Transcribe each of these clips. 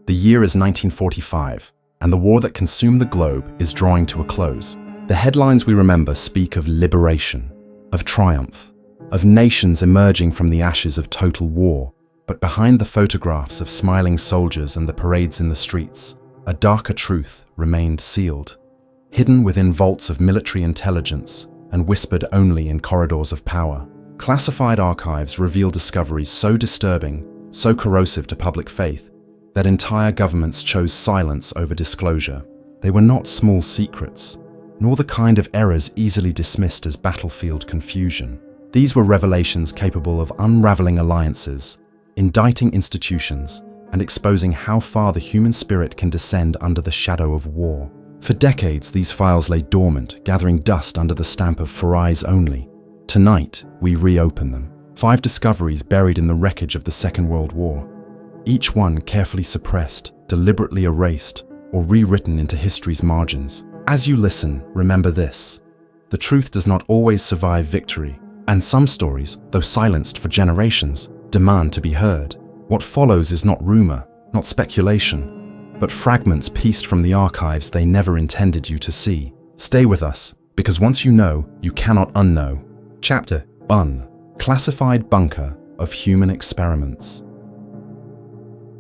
The year is 1945, and the war that consumed the globe is drawing to a close. The headlines we remember speak of liberation, of triumph, of nations emerging from the ashes of total war. But behind the photographs of smiling soldiers and the parades in the streets, a darker truth remained sealed, hidden within vaults of military intelligence and whispered only in corridors of power. Classified archives reveal discoveries so disturbing, so corrosive to public faith, that entire governments chose silence over disclosure. They were not small secrets, nor the kind of errors easily dismissed as battlefield confusion. These were revelations capable of unraveling alliances, indicting institutions, and exposing how far the human spirit can descend under the shadow of war. For decades, these files lay dormant, gathering dust under the stamp of for eyes only. Tonight, we reopen them. 5 discoveries buried in the wreckage of the Second World War, each one carefully suppressed, deliberately erased, or rewritten into history's margins. As you listen, remember this: the truth does not always survive victory, and some stories, though silenced for generations, demand to be heard. What follows is not rumor, not speculation, but fragments pieced from the archives they never intended you to see. Stay with us, because once you know, you cannot unknow. Chapter 1: Classified Bunker of Human Experiments.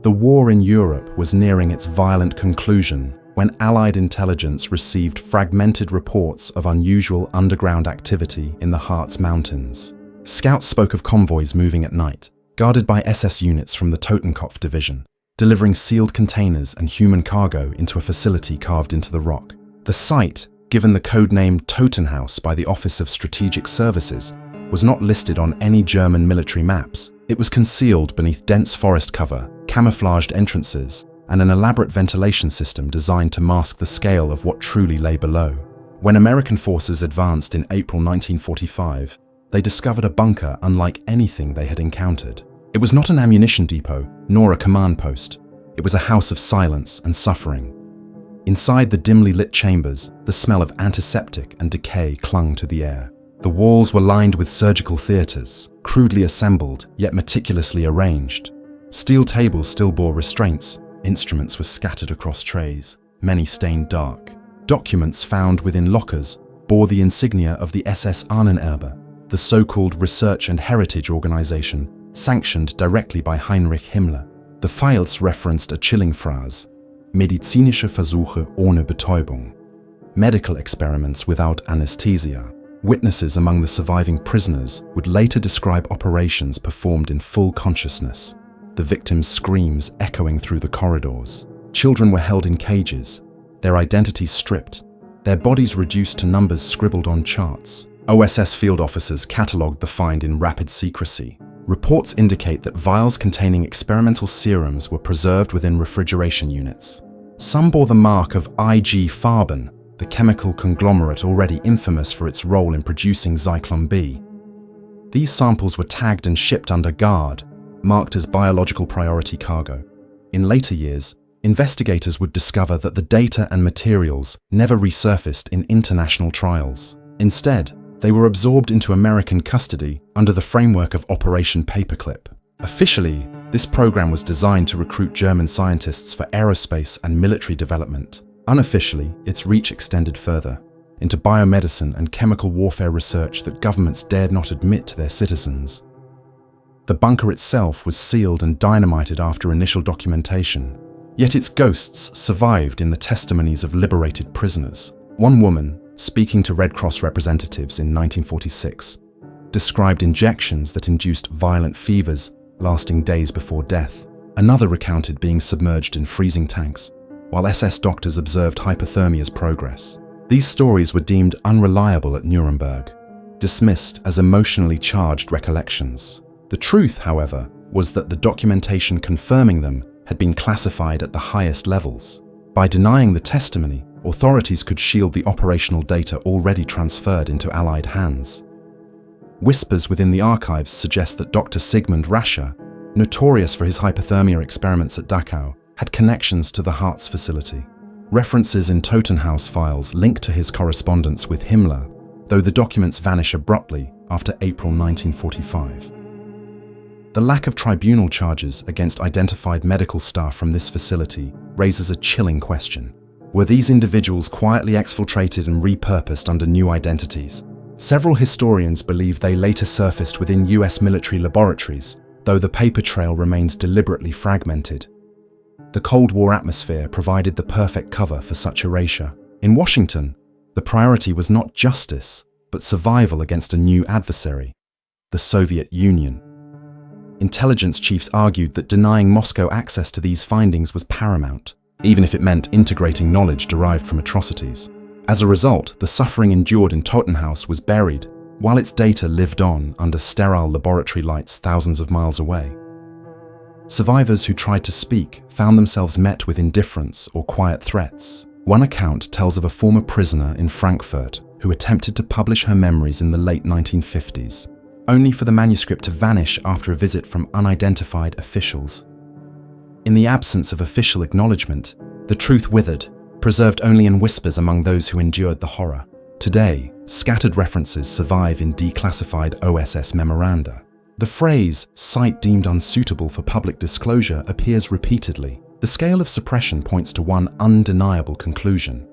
The war in Europe was nearing its violent conclusion when Allied intelligence received fragmented reports of unusual underground activity in the Harz Mountains. Scouts spoke of convoys moving at night, guarded by SS units from the Totenkopf division, delivering sealed containers and human cargo into a facility carved into the rock. The site, given the codename Totenhaus by the Office of Strategic Services, was not listed on any German military maps. It was concealed beneath dense forest cover, camouflaged entrances, and an elaborate ventilation system designed to mask the scale of what truly lay below. When American forces advanced in April 1945, they discovered a bunker unlike anything they had encountered. It was not an ammunition depot, nor a command post. It was a house of silence and suffering. Inside the dimly lit chambers, the smell of antiseptic and decay clung to the air. The walls were lined with surgical theaters, crudely assembled, yet meticulously arranged. Steel tables still bore restraints. Instruments were scattered across trays, many stained dark. Documents found within lockers bore the insignia of the SS Ahnenerbe, the so-called Research and Heritage Organization, sanctioned directly by Heinrich Himmler. The files referenced a chilling phrase: medizinische Versuche ohne Betäubung, medical experiments without anesthesia. Witnesses among the surviving prisoners would later describe operations performed in full consciousness, the victims' screams echoing through the corridors. Children were held in cages, their identities stripped, their bodies reduced to numbers scribbled on charts. OSS field officers catalogued the find in rapid secrecy. Reports indicate that vials containing experimental serums were preserved within refrigeration units. Some bore the mark of IG Farben, the chemical conglomerate already infamous for its role in producing Zyklon B. These samples were tagged and shipped under guard, marked as biological priority cargo. In later years, investigators would discover that the data and materials never resurfaced in international trials. Instead, they were absorbed into American custody under the framework of Operation Paperclip. Officially, this program was designed to recruit German scientists for aerospace and military development. Unofficially, its reach extended further, into biomedicine and chemical warfare research that governments dared not admit to their citizens. The bunker itself was sealed and dynamited after initial documentation, yet its ghosts survived in the testimonies of liberated prisoners. One woman, speaking to Red Cross representatives in 1946, described injections that induced violent fevers lasting days before death. Another recounted being submerged in freezing tanks, while SS doctors observed hypothermia's progress. These stories were deemed unreliable at Nuremberg, dismissed as emotionally charged recollections. The truth, however, was that the documentation confirming them had been classified at the highest levels. By denying the testimony, authorities could shield the operational data already transferred into Allied hands. Whispers within the archives suggest that Dr. Sigmund Rascher, notorious for his hypothermia experiments at Dachau, had connections to the Harz facility. References in Totenhaus files link to his correspondence with Himmler, though the documents vanish abruptly after April 1945. The lack of tribunal charges against identified medical staff from this facility raises a chilling question. Were these individuals quietly exfiltrated and repurposed under new identities? Several historians believe they later surfaced within US military laboratories, though the paper trail remains deliberately fragmented. The Cold War atmosphere provided the perfect cover for such erasure. In Washington, the priority was not justice, but survival against a new adversary, the Soviet Union. Intelligence chiefs argued that denying Moscow access to these findings was paramount, even if it meant integrating knowledge derived from atrocities. As a result, the suffering endured in Totenhaus was buried, while its data lived on under sterile laboratory lights thousands of miles away. Survivors who tried to speak found themselves met with indifference or quiet threats. One account tells of a former prisoner in Frankfurt who attempted to publish her memories in the late 1950s, only for the manuscript to vanish after a visit from unidentified officials. In the absence of official acknowledgement, the truth withered, preserved only in whispers among those who endured the horror. Today, scattered references survive in declassified OSS memoranda. The phrase, "site deemed unsuitable for public disclosure," appears repeatedly. The scale of suppression points to one undeniable conclusion.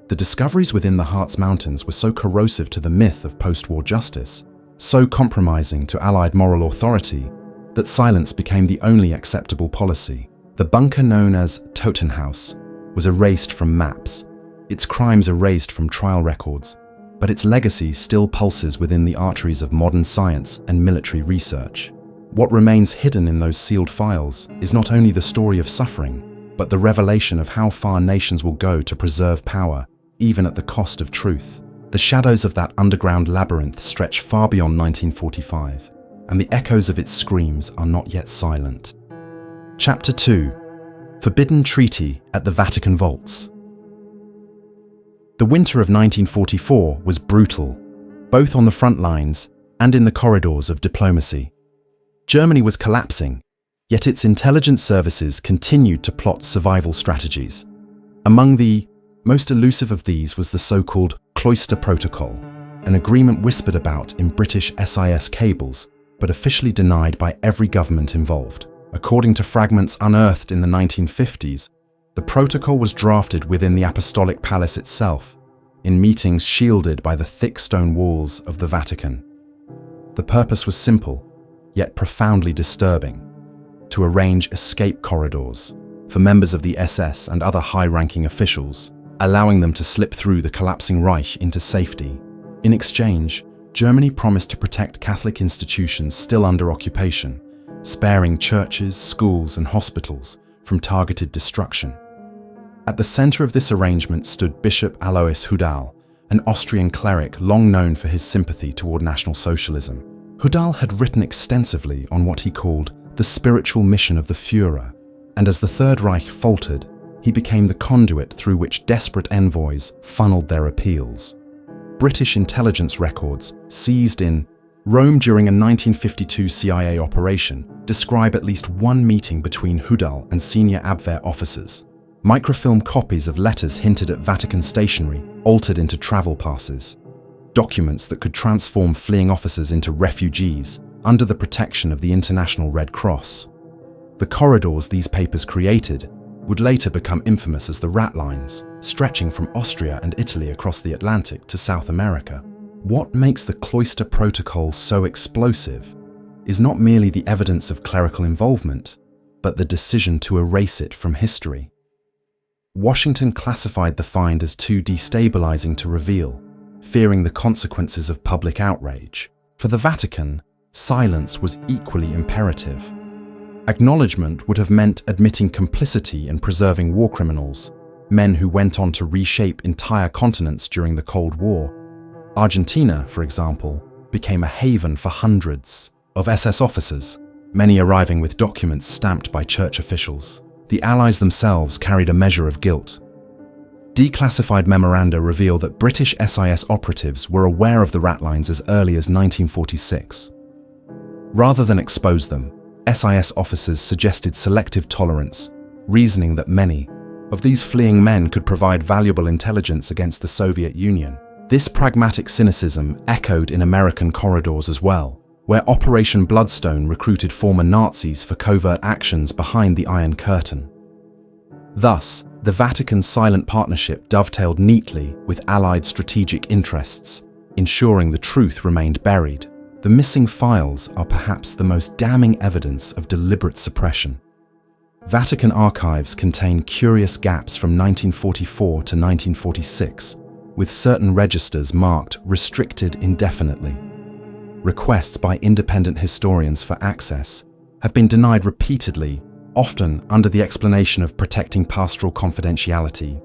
The discoveries within the Harz Mountains were so corrosive to the myth of post-war justice, so compromising to Allied moral authority, that silence became the only acceptable policy. The bunker known as Totenhaus was erased from maps, its crimes erased from trial records, but its legacy still pulses within the arteries of modern science and military research. What remains hidden in those sealed files is not only the story of suffering, but the revelation of how far nations will go to preserve power, even at the cost of truth. The shadows of that underground labyrinth stretch far beyond 1945, and the echoes of its screams are not yet silent. Chapter 2: Forbidden Treaty at the Vatican Vaults. The winter of 1944 was brutal, both on the front lines and in the corridors of diplomacy. Germany was collapsing, yet its intelligence services continued to plot survival strategies. Among the most elusive of these was the so-called Cloister Protocol, an agreement whispered about in British SIS cables, but officially denied by every government involved. According to fragments unearthed in the 1950s, the protocol was drafted within the Apostolic Palace itself, in meetings shielded by the thick stone walls of the Vatican. The purpose was simple, yet profoundly disturbing: to arrange escape corridors for members of the SS and other high-ranking officials, allowing them to slip through the collapsing Reich into safety. In exchange, Germany promised to protect Catholic institutions still under occupation, sparing churches, schools, and hospitals from targeted destruction. At the center of this arrangement stood Bishop Alois Hudal, an Austrian cleric long known for his sympathy toward National Socialism. Hudal had written extensively on what he called the spiritual mission of the Führer, and as the Third Reich faltered, he became the conduit through which desperate envoys funneled their appeals. British intelligence records seized in Rome during a 1952 CIA operation describe at least one meeting between Hudal and senior Abwehr officers. Microfilm copies of letters hinted at Vatican stationery altered into travel passes. Documents that could transform fleeing officers into refugees under the protection of the International Red Cross. The corridors these papers created would later become infamous as the rat lines, stretching from Austria and Italy across the Atlantic to South America. What makes the Cloister Protocol so explosive is not merely the evidence of clerical involvement, but the decision to erase it from history. Washington classified the find as too destabilizing to reveal, fearing the consequences of public outrage. For the Vatican, silence was equally imperative. Acknowledgement would have meant admitting complicity in preserving war criminals, men who went on to reshape entire continents during the Cold War. Argentina, for example, became a haven for hundreds of SS officers, many arriving with documents stamped by church officials. The Allies themselves carried a measure of guilt. Declassified memoranda reveal that British SIS operatives were aware of the rat lines as early as 1946. Rather than expose them, SIS officers suggested selective tolerance, reasoning that many of these fleeing men could provide valuable intelligence against the Soviet Union. This pragmatic cynicism echoed in American corridors as well, where Operation Bloodstone recruited former Nazis for covert actions behind the Iron Curtain. Thus, the Vatican's silent partnership dovetailed neatly with Allied strategic interests, ensuring the truth remained buried. The missing files are perhaps the most damning evidence of deliberate suppression. Vatican archives contain curious gaps from 1944 to 1946, with certain registers marked restricted indefinitely. Requests by independent historians for access have been denied repeatedly, often under the explanation of protecting pastoral confidentiality.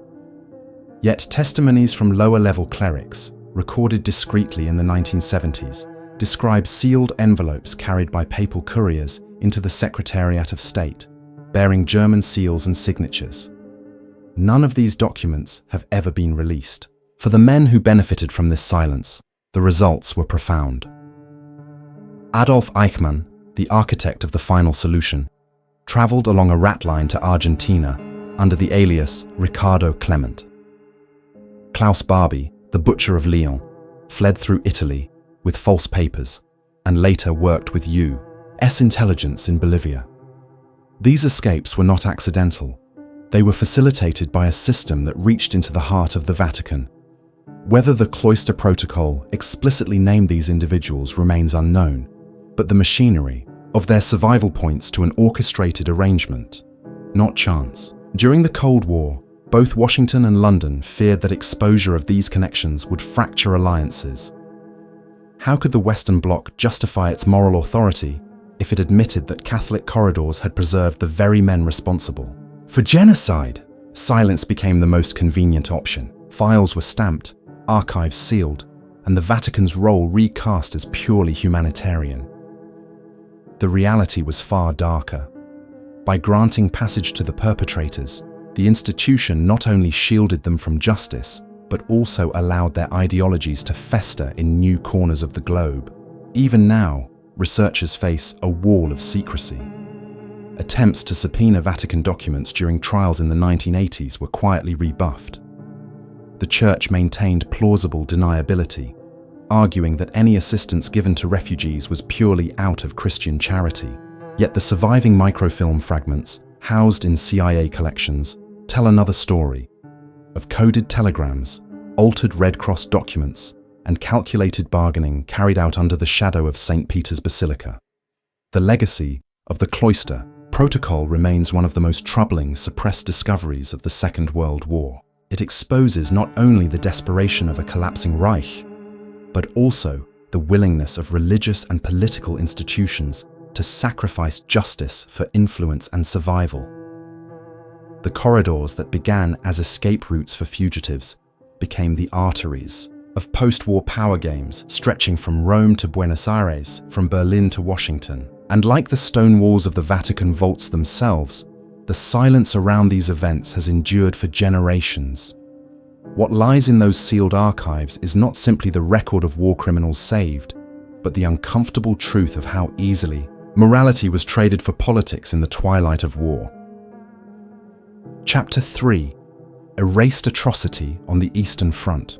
Yet testimonies from lower-level clerics, recorded discreetly in the 1970s, describe sealed envelopes carried by papal couriers into the Secretariat of State, bearing German seals and signatures. None of these documents have ever been released. For the men who benefited from this silence, the results were profound. Adolf Eichmann, the architect of the final solution, traveled along a rat line to Argentina under the alias Riccardo Clement. Klaus Barbie, the butcher of Lyon, fled through Italy with false papers and later worked with U.S. intelligence in Bolivia. These escapes were not accidental. They were facilitated by a system that reached into the heart of the Vatican. Whether the Cloister Protocol explicitly named these individuals remains unknown, but the machinery of their survival points to an orchestrated arrangement, not chance. During the Cold War, both Washington and London feared that exposure of these connections would fracture alliances. How could the Western Bloc justify its moral authority if it admitted that Catholic corridors had preserved the very men responsible? For genocide, silence became the most convenient option. Files were stamped, archives sealed, and the Vatican's role recast as purely humanitarian. The reality was far darker. By granting passage to the perpetrators, the institution not only shielded them from justice, but also allowed their ideologies to fester in new corners of the globe. Even now, researchers face a wall of secrecy. Attempts to subpoena Vatican documents during trials in the 1980s were quietly rebuffed. The Church maintained plausible deniability, arguing that any assistance given to refugees was purely out of Christian charity. Yet the surviving microfilm fragments, housed in CIA collections, tell another story of coded telegrams, altered Red Cross documents, and calculated bargaining carried out under the shadow of St. Peter's Basilica. The legacy of the Cloister Protocol remains one of the most troubling suppressed discoveries of the Second World War. It exposes not only the desperation of a collapsing Reich, but also the willingness of religious and political institutions to sacrifice justice for influence and survival. The corridors that began as escape routes for fugitives became the arteries of post-war power games stretching from Rome to Buenos Aires, from Berlin to Washington. And like the stone walls of the Vatican vaults themselves, the silence around these events has endured for generations. What lies in those sealed archives is not simply the record of war criminals saved, but the uncomfortable truth of how easily morality was traded for politics in the twilight of war. Chapter 3: Erased Atrocity on the Eastern Front.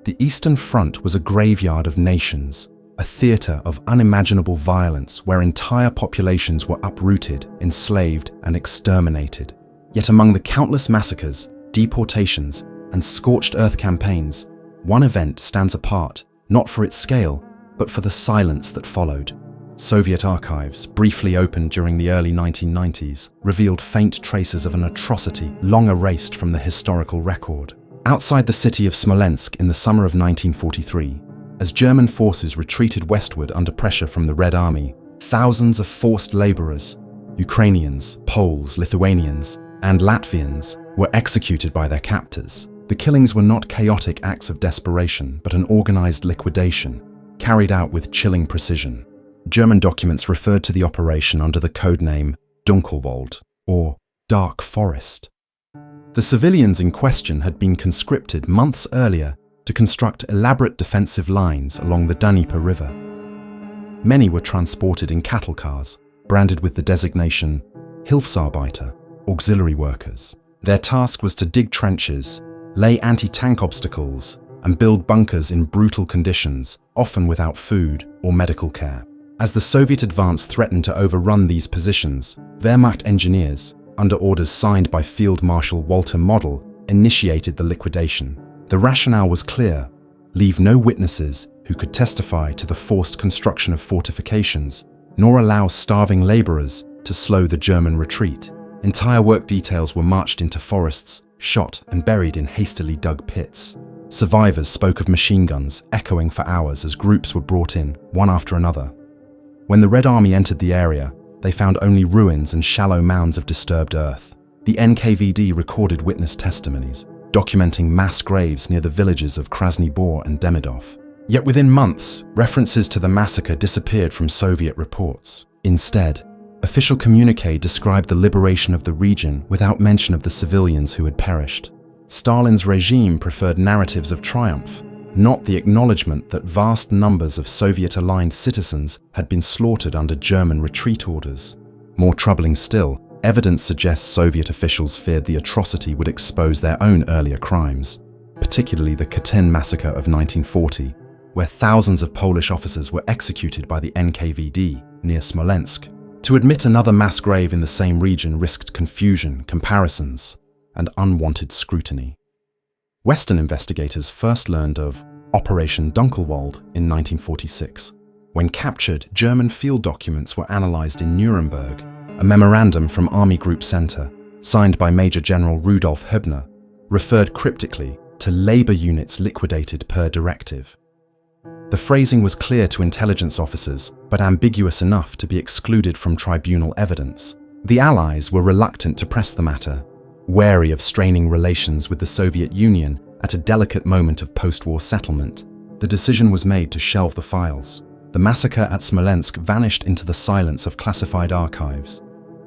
The Eastern Front was a graveyard of nations, a theatre of unimaginable violence where entire populations were uprooted, enslaved, and exterminated. Yet among the countless massacres, deportations, and scorched earth campaigns, one event stands apart, not for its scale, but for the silence that followed. Soviet archives, briefly opened during the early 1990s, revealed faint traces of an atrocity long erased from the historical record. Outside the city of Smolensk in the summer of 1943, as German forces retreated westward under pressure from the Red Army, thousands of forced laborers, Ukrainians, Poles, Lithuanians, and Latvians, were executed by their captors. The killings were not chaotic acts of desperation, but an organized liquidation, carried out with chilling precision. German documents referred to the operation under the codename Dunkelwald, or Dark Forest. The civilians in question had been conscripted months earlier to construct elaborate defensive lines along the Dnieper River. Many were transported in cattle cars, branded with the designation Hilfsarbeiter, auxiliary workers. Their task was to dig trenches, lay anti-tank obstacles, and build bunkers in brutal conditions, often without food or medical care. As the Soviet advance threatened to overrun these positions, Wehrmacht engineers, under orders signed by Field Marshal Walter Model, initiated the liquidation. The rationale was clear: leave no witnesses who could testify to the forced construction of fortifications, nor allow starving laborers to slow the German retreat. Entire work details were marched into forests, shot and buried in hastily dug pits. Survivors spoke of machine guns echoing for hours as groups were brought in, one after another. When the Red Army entered the area, they found only ruins and shallow mounds of disturbed earth. The NKVD recorded witness testimonies, documenting mass graves near the villages of Krasny Bor and Demidov. Yet within months, references to the massacre disappeared from Soviet reports. Instead, official communiqué described the liberation of the region without mention of the civilians who had perished. Stalin's regime preferred narratives of triumph, not the acknowledgement that vast numbers of Soviet-aligned citizens had been slaughtered under German retreat orders. More troubling still, evidence suggests Soviet officials feared the atrocity would expose their own earlier crimes, particularly the Katyn massacre of 1940, where thousands of Polish officers were executed by the NKVD near Smolensk. To admit another mass grave in the same region risked confusion, comparisons, and unwanted scrutiny. Western investigators first learned of Operation Dunkelwald in 1946. When captured, German field documents were analyzed in Nuremberg. A memorandum from Army Group Center, signed by Major General Rudolf Höbner, referred cryptically to labor units liquidated per directive. The phrasing was clear to intelligence officers, but ambiguous enough to be excluded from tribunal evidence. The Allies were reluctant to press the matter, wary of straining relations with the Soviet Union at a delicate moment of post-war settlement. The decision was made to shelve the files. The massacre at Smolensk vanished into the silence of classified archives.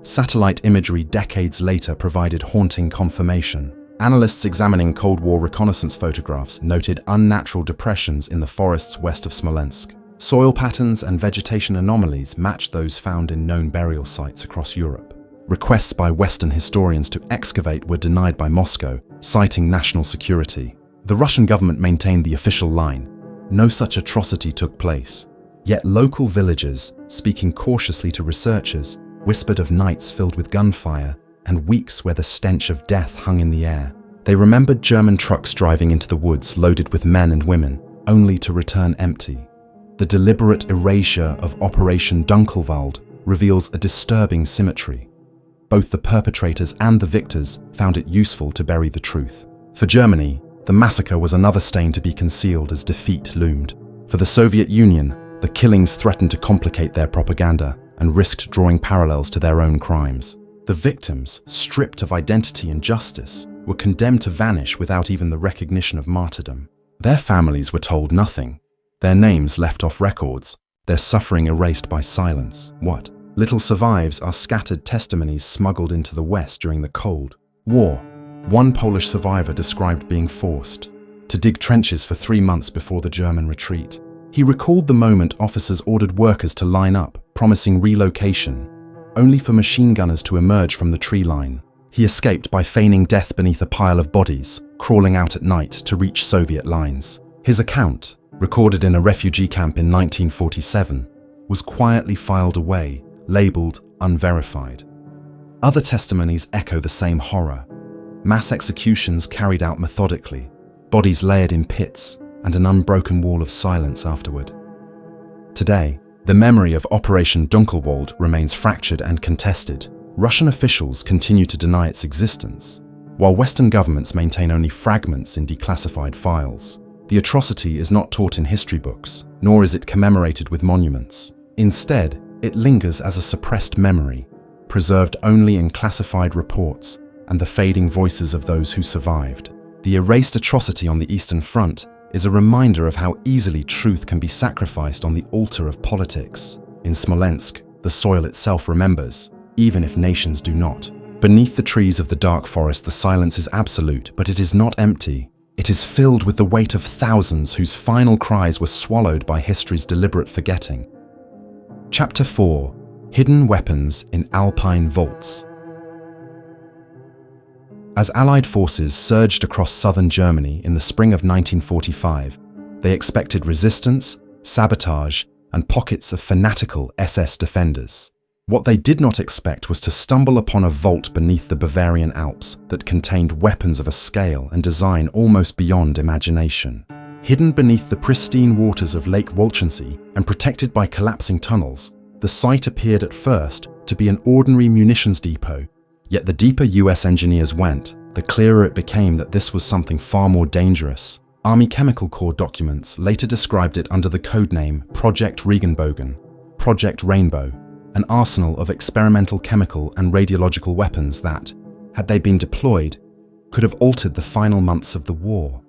Satellite imagery decades later provided haunting confirmation. Analysts examining Cold War reconnaissance photographs noted unnatural depressions in the forests west of Smolensk. Soil patterns and vegetation anomalies matched those found in known burial sites across Europe. Requests by Western historians to excavate were denied by Moscow, citing national security. The Russian government maintained the official line: no such atrocity took place. Yet local villagers, speaking cautiously to researchers, whispered of nights filled with gunfire and weeks where the stench of death hung in the air. They remembered German trucks driving into the woods loaded with men and women, only to return empty. The deliberate erasure of Operation Dunkelwald reveals a disturbing symmetry. Both the perpetrators and the victors found it useful to bury the truth. For Germany, the massacre was another stain to be concealed as defeat loomed. For the Soviet Union, the killings threatened to complicate their propaganda and risked drawing parallels to their own crimes. The victims, stripped of identity and justice, were condemned to vanish without even the recognition of martyrdom. Their families were told nothing, their names left off records, their suffering erased by silence. What little survives are scattered testimonies smuggled into the West during the Cold War. One Polish survivor described being forced to dig trenches for 3 months before the German retreat. He recalled the moment officers ordered workers to line up, promising relocation, only for machine gunners to emerge from the tree line. He escaped by feigning death beneath a pile of bodies, crawling out at night to reach Soviet lines. His account, recorded in a refugee camp in 1947, was quietly filed away, labeled unverified. Other testimonies echo the same horror. Mass executions carried out methodically, bodies layered in pits, and an unbroken wall of silence afterward. Today, the memory of Operation Dunkelwald remains fractured and contested. Russian officials continue to deny its existence, while Western governments maintain only fragments in declassified files. The atrocity is not taught in history books, nor is it commemorated with monuments. Instead, it lingers as a suppressed memory, preserved only in classified reports and the fading voices of those who survived. The erased atrocity on the Eastern Front is a reminder of how easily truth can be sacrificed on the altar of politics. In Smolensk, the soil itself remembers, even if nations do not. Beneath the trees of the dark forest, the silence is absolute, but it is not empty. It is filled with the weight of thousands whose final cries were swallowed by history's deliberate forgetting. Chapter 4: Hidden Weapons in Alpine Vaults. As Allied forces surged across southern Germany in the spring of 1945, they expected resistance, sabotage, and pockets of fanatical SS defenders. What they did not expect was to stumble upon a vault beneath the Bavarian Alps that contained weapons of a scale and design almost beyond imagination. Hidden beneath the pristine waters of Lake Walchensee and protected by collapsing tunnels, the site appeared at first to be an ordinary munitions depot. Yet the deeper US engineers went, the clearer it became that this was something far more dangerous. Army Chemical Corps documents later described it under the codename Project Regenbogen, Project Rainbow, an arsenal of experimental chemical and radiological weapons that, had they been deployed, could have altered the final months of the war.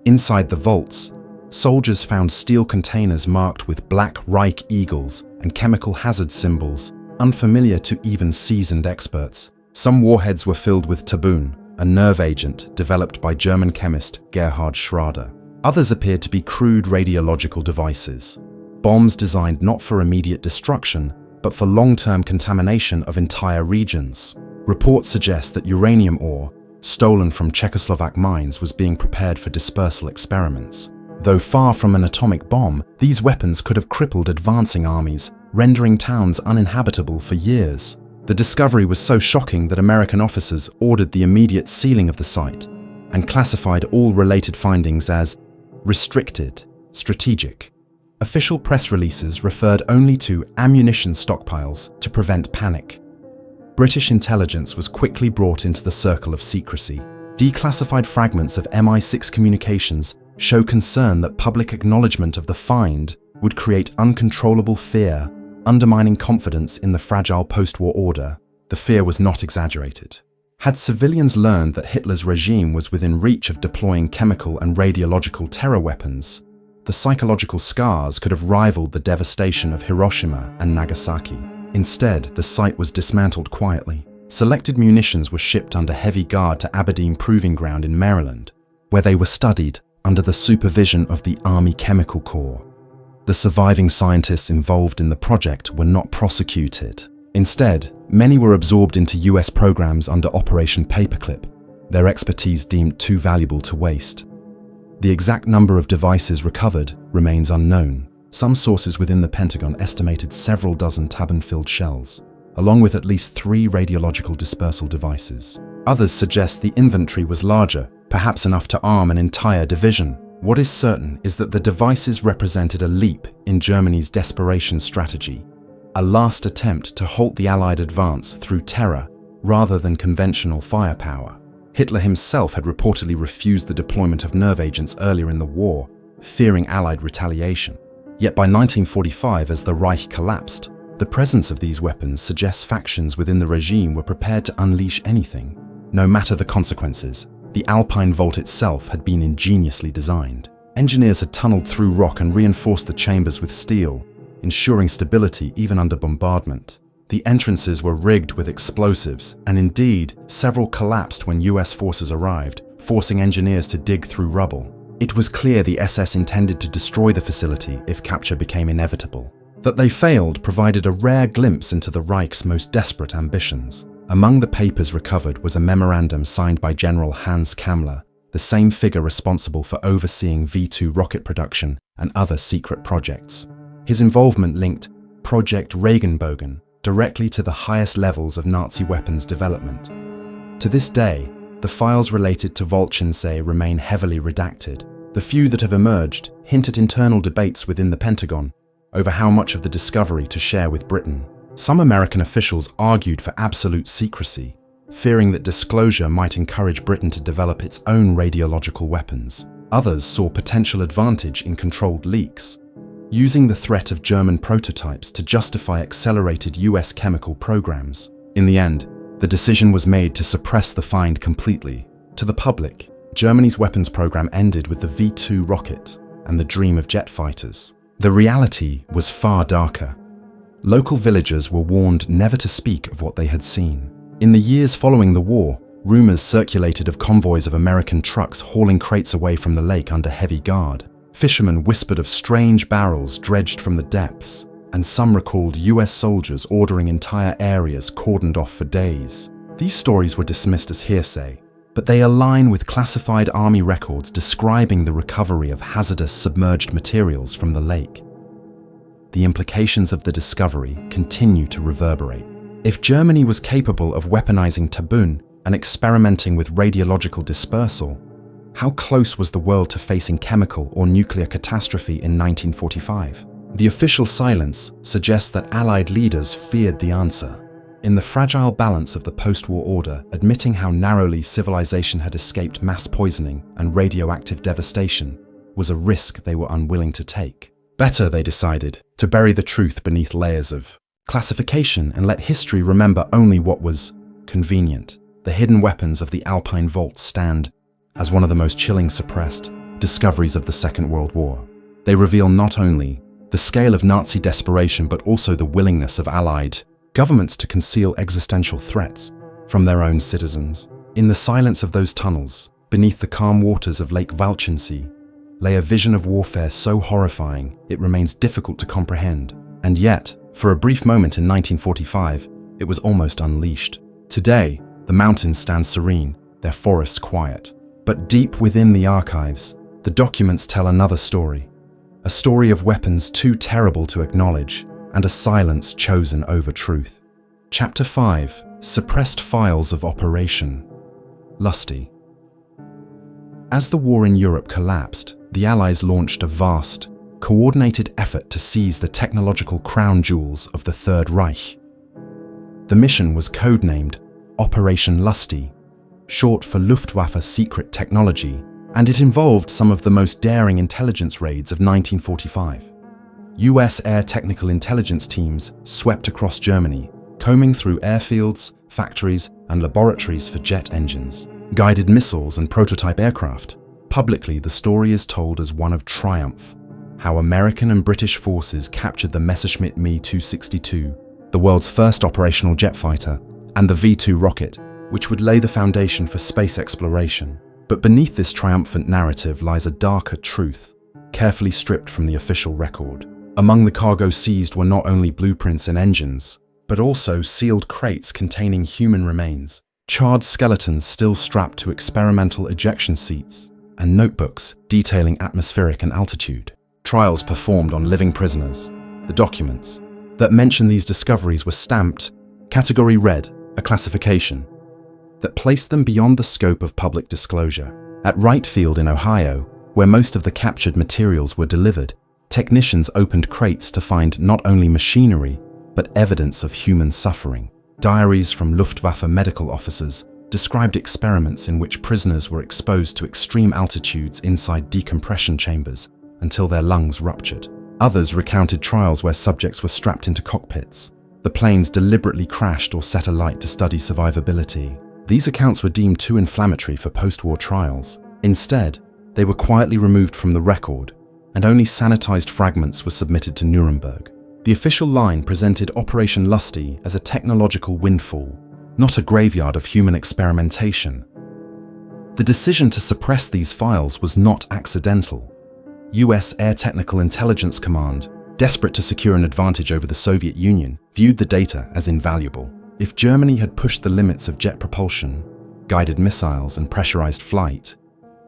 Inside the vaults, soldiers found steel containers marked with black Reich eagles and chemical hazard symbols, unfamiliar to even seasoned experts. Some warheads were filled with tabun, a nerve agent developed by German chemist Gerhard Schrader. Others appeared to be crude radiological devices, bombs designed not for immediate destruction, but for long-term contamination of entire regions. Reports suggest that uranium ore, stolen from Czechoslovak mines, was being prepared for dispersal experiments. Though far from an atomic bomb, these weapons could have crippled advancing armies, rendering towns uninhabitable for years. The discovery was so shocking that American officers ordered the immediate sealing of the site and classified all related findings as restricted, strategic. Official press releases referred only to ammunition stockpiles to prevent panic. British intelligence was quickly brought into the circle of secrecy. Declassified fragments of MI6 communications show concern that public acknowledgement of the find would create uncontrollable fear, undermining confidence in the fragile post-war order. The fear was not exaggerated. Had civilians learned that Hitler's regime was within reach of deploying chemical and radiological terror weapons, the psychological scars could have rivaled the devastation of Hiroshima and Nagasaki. Instead, the site was dismantled quietly. Selected munitions were shipped under heavy guard to Aberdeen Proving Ground in Maryland, where they were studied under the supervision of the Army Chemical Corps. The surviving scientists involved in the project were not prosecuted. Instead, many were absorbed into US programs under Operation Paperclip, their expertise deemed too valuable to waste. The exact number of devices recovered remains unknown. Some sources within the Pentagon estimated several dozen tabun-filled shells, along with at least 3 radiological dispersal devices. Others suggest the inventory was larger, perhaps enough to arm an entire division. What is certain is that the devices represented a leap in Germany's desperation strategy, a last attempt to halt the Allied advance through terror rather than conventional firepower. Hitler himself had reportedly refused the deployment of nerve agents earlier in the war, fearing Allied retaliation. Yet by 1945, as the Reich collapsed, the presence of these weapons suggests factions within the regime were prepared to unleash anything. No matter the consequences, the Alpine vault itself had been ingeniously designed. Engineers had tunneled through rock and reinforced the chambers with steel, ensuring stability even under bombardment. The entrances were rigged with explosives, and indeed, several collapsed when US forces arrived, forcing engineers to dig through rubble. It was clear the SS intended to destroy the facility if capture became inevitable. That they failed provided a rare glimpse into the Reich's most desperate ambitions. Among the papers recovered was a memorandum signed by General Hans Kammler, the same figure responsible for overseeing V2 rocket production and other secret projects. His involvement linked Project Regenbogen directly to the highest levels of Nazi weapons development. To this day, the files related to Walchensee remain heavily redacted. The few that have emerged hint at internal debates within the Pentagon over how much of the discovery to share with Britain. Some American officials argued for absolute secrecy, fearing that disclosure might encourage Britain to develop its own radiological weapons. Others saw potential advantage in controlled leaks, using the threat of German prototypes to justify accelerated US chemical programs. In the end, the decision was made to suppress the find completely. To the public, Germany's weapons program ended with the V2 rocket and the dream of jet fighters. The reality was far darker. Local villagers were warned never to speak of what they had seen. In the years following the war, rumors circulated of convoys of American trucks hauling crates away from the lake under heavy guard. Fishermen whispered of strange barrels dredged from the depths, and some recalled US soldiers ordering entire areas cordoned off for days. These stories were dismissed as hearsay, but they align with classified army records describing the recovery of hazardous submerged materials from the lake. The implications of the discovery continue to reverberate. If Germany was capable of weaponizing tabun and experimenting with radiological dispersal, how close was the world to facing chemical or nuclear catastrophe in 1945? The official silence suggests that Allied leaders feared the answer. In the fragile balance of the post-war order, admitting how narrowly civilization had escaped mass poisoning and radioactive devastation was a risk they were unwilling to take. Better, they decided, to bury the truth beneath layers of classification and let history remember only what was convenient. The hidden weapons of the Alpine vault stand as one of the most chilling suppressed discoveries of the Second World War. They reveal not only the scale of Nazi desperation but also the willingness of Allied governments to conceal existential threats from their own citizens. In the silence of those tunnels, beneath the calm waters of Lake Walchensee, lay a vision of warfare so horrifying it remains difficult to comprehend. And yet, for a brief moment in 1945, it was almost unleashed. Today, the mountains stand serene, their forests quiet. But deep within the archives, the documents tell another story. A story of weapons too terrible to acknowledge, and a silence chosen over truth. Chapter 5: Suppressed Files of Operation Lusty. As the war in Europe collapsed, the Allies launched a vast, coordinated effort to seize the technological crown jewels of the Third Reich. The mission was codenamed Operation Lusty, short for Luftwaffe Secret Technology, and it involved some of the most daring intelligence raids of 1945. US air technical intelligence teams swept across Germany, combing through airfields, factories, and laboratories for jet engines, guided missiles, and prototype aircraft. Publicly, the story is told as one of triumph, how American and British forces captured the Messerschmitt Me 262, the world's first operational jet fighter, and the V-2 rocket, which would lay the foundation for space exploration. But beneath this triumphant narrative lies a darker truth, carefully stripped from the official record. Among the cargo seized were not only blueprints and engines, but also sealed crates containing human remains, charred skeletons still strapped to experimental ejection seats, and notebooks detailing atmospheric and altitude. Trials performed on living prisoners. The documents that mention these discoveries were stamped Category Red, a classification that placed them beyond the scope of public disclosure. At Wright Field in Ohio, where most of the captured materials were delivered, technicians opened crates to find not only machinery, but evidence of human suffering. Diaries from Luftwaffe medical officers described experiments in which prisoners were exposed to extreme altitudes inside decompression chambers until their lungs ruptured. Others recounted trials where subjects were strapped into cockpits. The planes deliberately crashed or set alight to study survivability. These accounts were deemed too inflammatory for post-war trials. Instead, they were quietly removed from the record, and only sanitized fragments were submitted to Nuremberg. The official line presented Operation Lusty as a technological windfall, not a graveyard of human experimentation. The decision to suppress these files was not accidental. US Air Technical Intelligence Command, desperate to secure an advantage over the Soviet Union, viewed the data as invaluable. If Germany had pushed the limits of jet propulsion, guided missiles, and pressurized flight,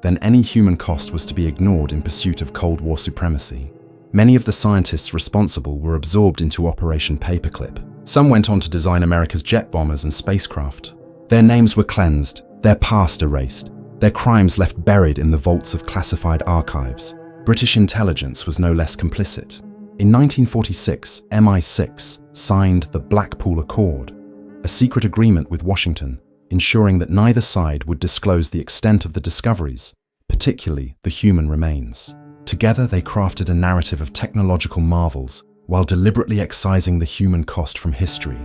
then any human cost was to be ignored in pursuit of Cold War supremacy. Many of the scientists responsible were absorbed into Operation Paperclip. Some went on to design America's jet bombers and spacecraft. Their names were cleansed, their past erased, their crimes left buried in the vaults of classified archives. British intelligence was no less complicit. In 1946, MI6 signed the Blackpool Accord, a secret agreement with Washington, ensuring that neither side would disclose the extent of the discoveries, particularly the human remains. Together, they crafted a narrative of technological marvels while deliberately excising the human cost from history.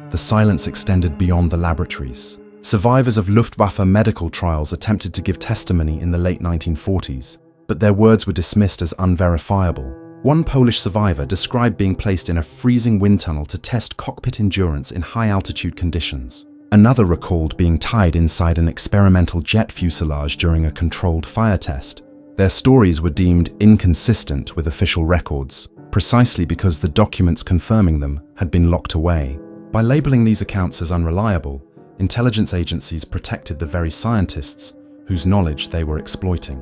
The silence extended beyond the laboratories. Survivors of Luftwaffe medical trials attempted to give testimony in the late 1940s, but their words were dismissed as unverifiable. One Polish survivor described being placed in a freezing wind tunnel to test cockpit endurance in high-altitude conditions. Another recalled being tied inside an experimental jet fuselage during a controlled fire test. Their stories were deemed inconsistent with official records, precisely because the documents confirming them had been locked away. By labeling these accounts as unreliable, intelligence agencies protected the very scientists whose knowledge they were exploiting.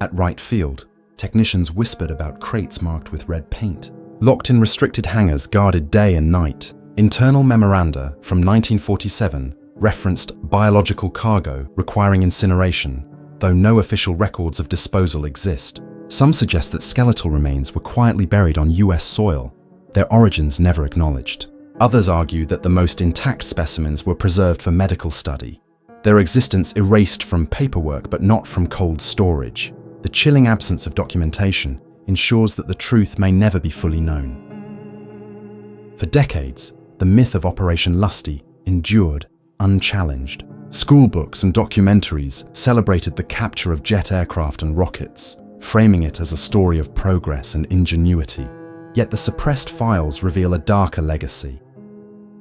At Wright Field, technicians whispered about crates marked with red paint, locked in restricted hangars guarded day and night. Internal memoranda from 1947 referenced biological cargo requiring incineration, though no official records of disposal exist. Some suggest that skeletal remains were quietly buried on US soil, their origins never acknowledged. Others argue that the most intact specimens were preserved for medical study, their existence erased from paperwork but not from cold storage. The chilling absence of documentation ensures that the truth may never be fully known. For decades, the myth of Operation Lusty endured unchallenged. School books and documentaries celebrated the capture of jet aircraft and rockets, framing it as a story of progress and ingenuity. Yet the suppressed files reveal a darker legacy: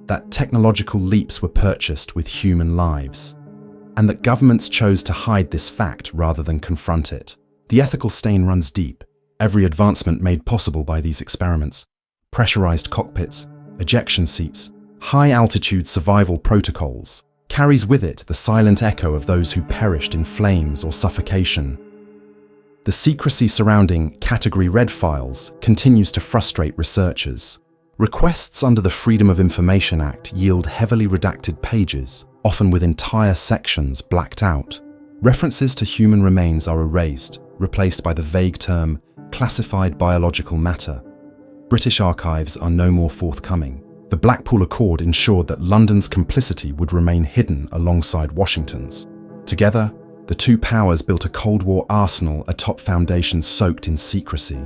that technological leaps were purchased with human lives, and that governments chose to hide this fact rather than confront it. The ethical stain runs deep. Every advancement made possible by these experiments, pressurized cockpits, ejection seats, high-altitude survival protocols, carries with it the silent echo of those who perished in flames or suffocation. The secrecy surrounding Category Red files continues to frustrate researchers. Requests under the Freedom of Information Act yield heavily redacted pages, often with entire sections blacked out. References to human remains are erased, replaced by the vague term classified biological matter. British archives are no more forthcoming. The Blackpool Accord ensured that London's complicity would remain hidden alongside Washington's. Together, the two powers built a Cold War arsenal atop foundations soaked in secrecy.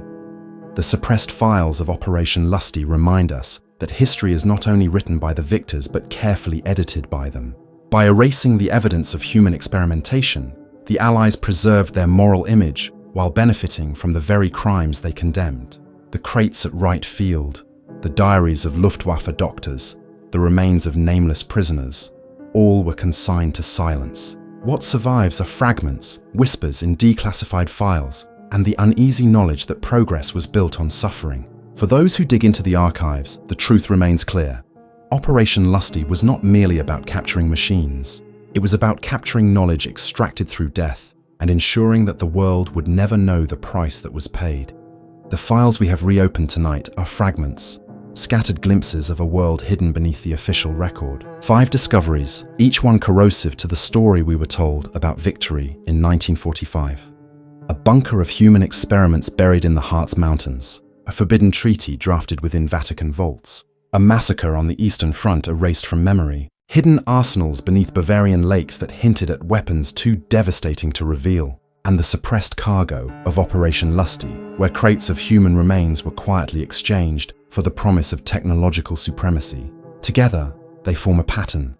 The suppressed files of Operation Lusty remind us that history is not only written by the victors but carefully edited by them. By erasing the evidence of human experimentation, the Allies preserved their moral image while benefiting from the very crimes they condemned. The crates at Wright Field, the diaries of Luftwaffe doctors, the remains of nameless prisoners, all were consigned to silence. What survives are fragments, whispers in declassified files, and the uneasy knowledge that progress was built on suffering. For those who dig into the archives, the truth remains clear. Operation Lusty was not merely about capturing machines. It was about capturing knowledge extracted through death and ensuring that the world would never know the price that was paid. The files we have reopened tonight are fragments, scattered glimpses of a world hidden beneath the official record. 5 discoveries, each one corrosive to the story we were told about victory in 1945. A bunker of human experiments buried in the Harz Mountains, a forbidden treaty drafted within Vatican vaults, a massacre on the Eastern Front erased from memory, hidden arsenals beneath Bavarian lakes that hinted at weapons too devastating to reveal, and the suppressed cargo of Operation Lusty, where crates of human remains were quietly exchanged for the promise of technological supremacy. Together, they form a pattern: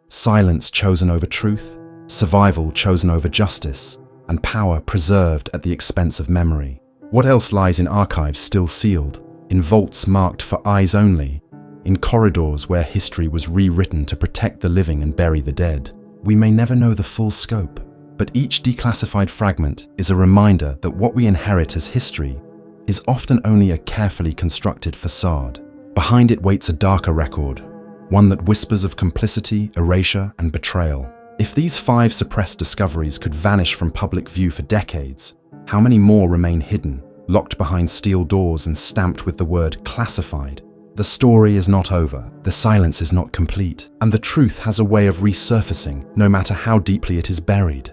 silence chosen over truth, survival chosen over justice, and power preserved at the expense of memory. What else lies in archives still sealed, in vaults marked for eyes only, in corridors where history was rewritten to protect the living and bury the dead? We may never know the full scope, but each declassified fragment is a reminder that what we inherit as history is often only a carefully constructed facade. Behind it waits a darker record, one that whispers of complicity, erasure, and betrayal. If these 5 suppressed discoveries could vanish from public view for decades, how many more remain hidden, locked behind steel doors and stamped with the word classified? The story is not over, the silence is not complete, and the truth has a way of resurfacing no matter how deeply it is buried.